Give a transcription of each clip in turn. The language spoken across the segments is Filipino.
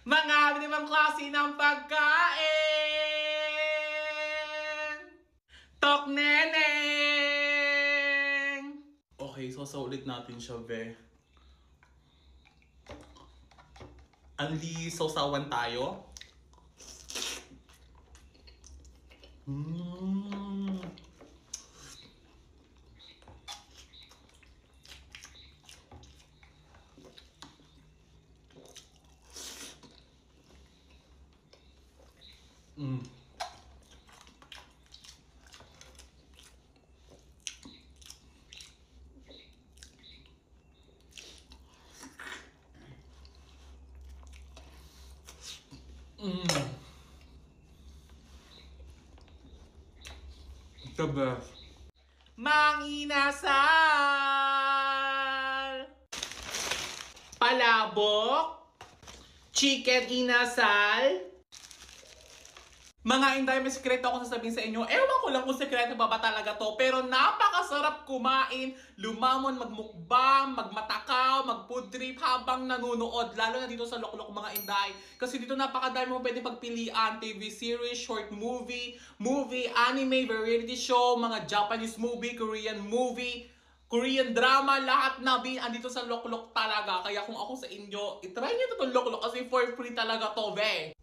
Mga limang klase ng pagkain! Tok neneng! Okay, so ulit natin siya, be. Anli sausawan tayo. Mmm. Mm. Mm. The best. Manginasal! Palabok! Chicken inasal! Mga Inday, may sikreto ako sasabihin sa inyo. Ewan ko lang kung sikreto ba talaga to. Pero napakasarap kumain, lumamon, magmukbang, magmatakaw, mag-food trip habang nanunood. Lalo na dito sa Loklok mga Inday. Kasi dito napakadami mo pwede pagpilian. TV series, short movie, anime, variety show, mga Japanese movie, Korean movie, Korean drama, lahat na andito sa Loklok talaga. Kaya kung ako sa inyo, itry nyo ito itong Loklok kasi for free talaga to, be.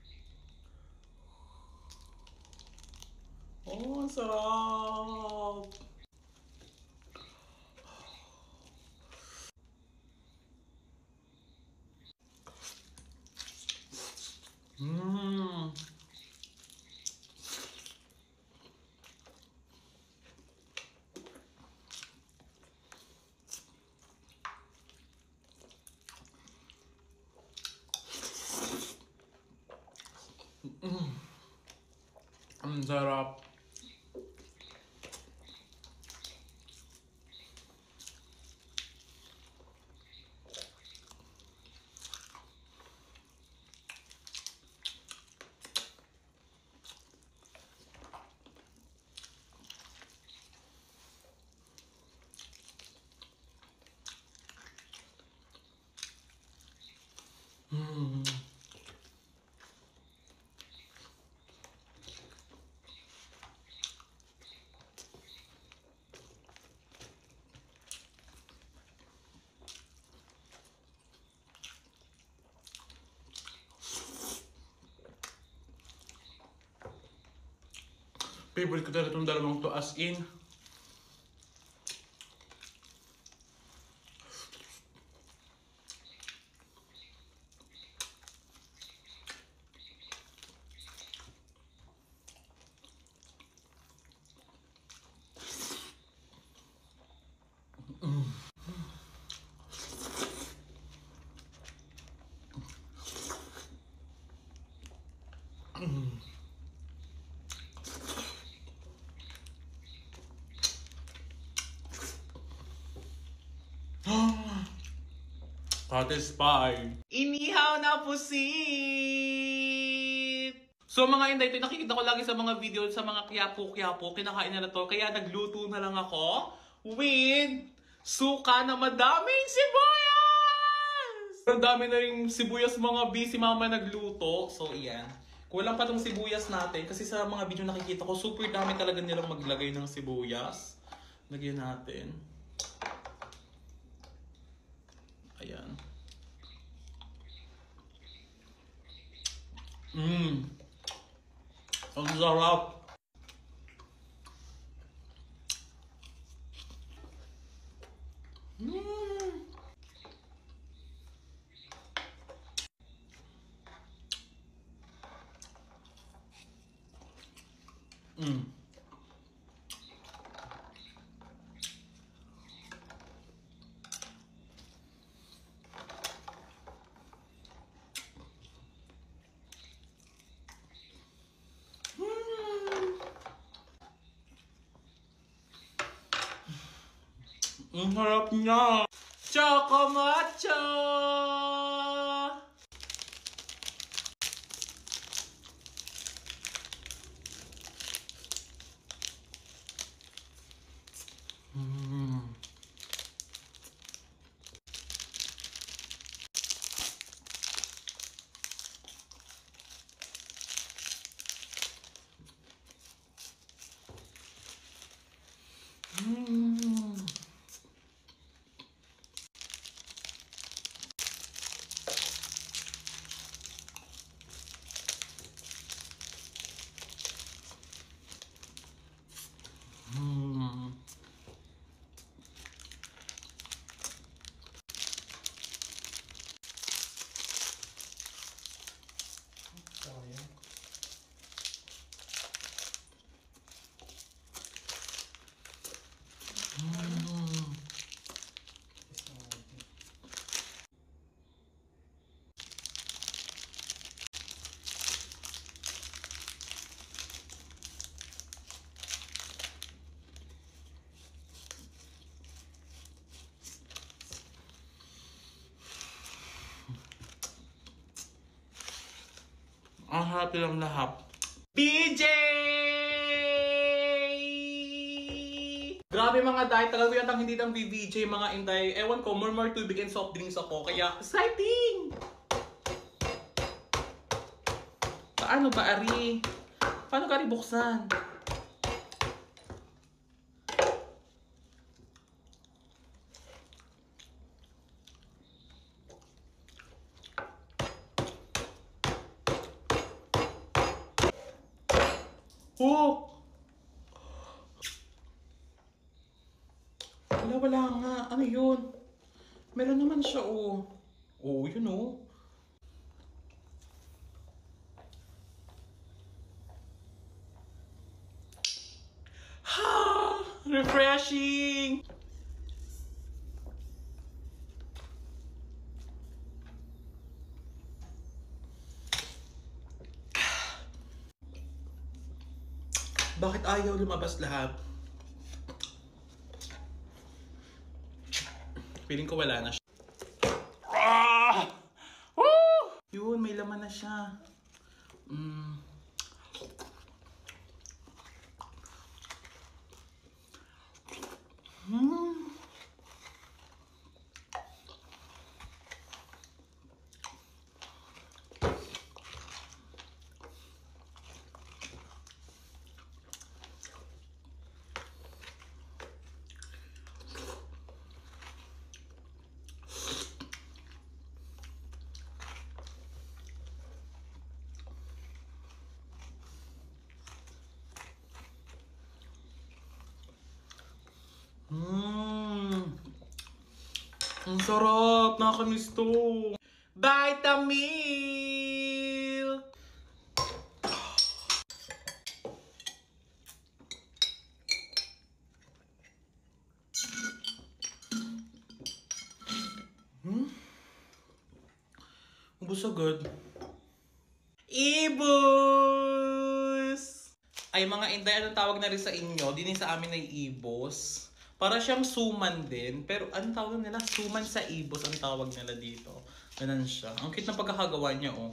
Oh, ang sarap! Mmm! Ang sarap! Mmm! Favorite ko talaga itong dalawang to, as in. Satisfied. Inihaw na pusit! So mga Inday, ito nakikita ko lagi sa mga video sa mga kiyapo-kiyapo, kinakain na to. Kaya nagluto na lang ako with suka na madaming sibuyas! Ang dami na rin sibuyas mga si mama nagluto. So iyan. Kulang pa tong sibuyas natin kasi sa mga video nakikita ko super dami talaga nilang maglagay ng sibuyas. Lagyan natin. Ayan. Mmm. Ang sarap. Mmm. Mmm. Ang harap niya! Choco Macho! Ang harap nilang lahat. BJ! Grabe mga day, tagal ko yatang hindi nang BBJ mga inday. Ewan ko, more tubig and soft drinks ako. Kaya, exciting! Paano ba, Ari? Paano ka, Ari, buksan? Oh! Wala nga. Ano yun? Meron naman siya, oh. Oh, yun, oh. Ha! Refreshing! Bakit ayaw lumabas lahat? Feeling ko wala na siya. Ah! Woo! Yun, may laman na siya. Ang sarap! Nakakamiss to! Vitamilk! Ubus agad. Ibos! Ay mga inday, anong tawag na rin sa inyo? Din sa amin ay ibos. Para siyang suman din. Pero anong tawag nila? Suman sa ibos ang tawag nila dito. Ganun siya. Ang cute ng pagkakagawa niya, oh.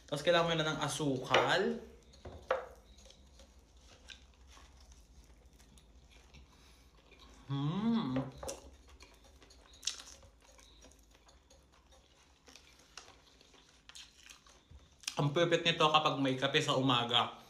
Tapos kailangan mo na ng asukal. Ang perfect nito kapag may kape sa umaga.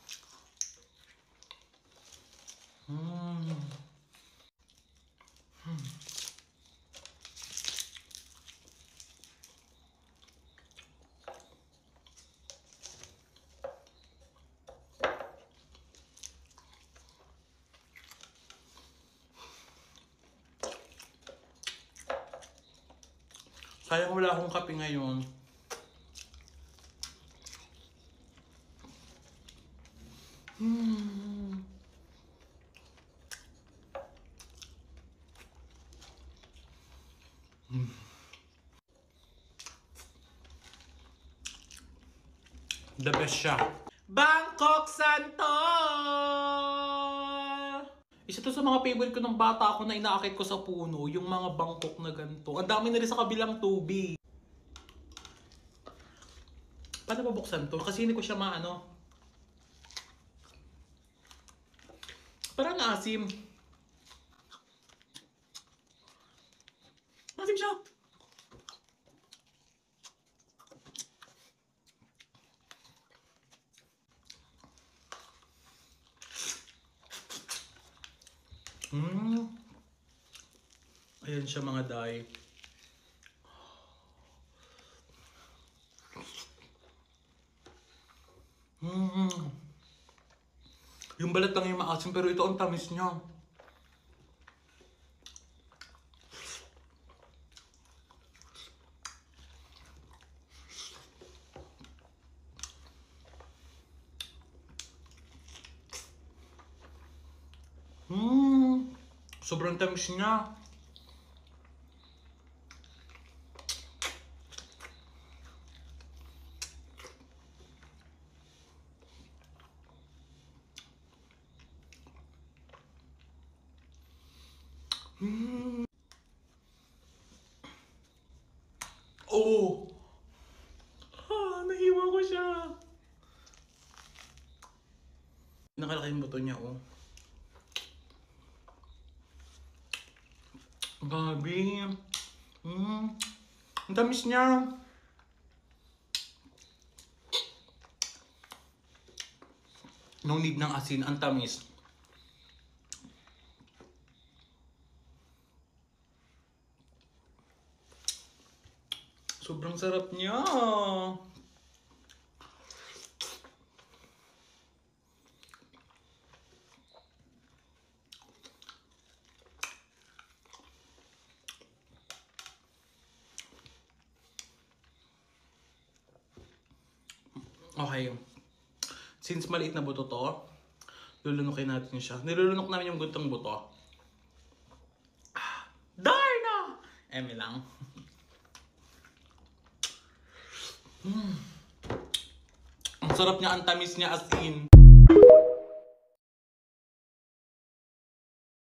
Sayang wala akong kape ngayon. The best siya. Bangkok Santol! Isa to sa mga favorite ko ng bata ako na inaakit ko sa puno, yung mga bangkok na ganito. Ang dami na rin sa kabilang tubig. Paano mabuksan to? Kasi hindi ko siya maano. Parang asim. Asim siya. Ayan siya mga day. Yung balat lang yung maasim pero ito ang tamis niya. Sobrang tamis niya. Oh! Nahiwa ko siya. Nakalaki yung buto niya, oh. Grabe. Ang tamis niya. No need ng asin, ang tamis. Sobrang sarap niya. Okay. Since maliit na buto to, lulunukin natin siya. Nilulunok namin yung gutong buto. Darna! Eme lang. Ang sarap niya, ang tamis niya as in.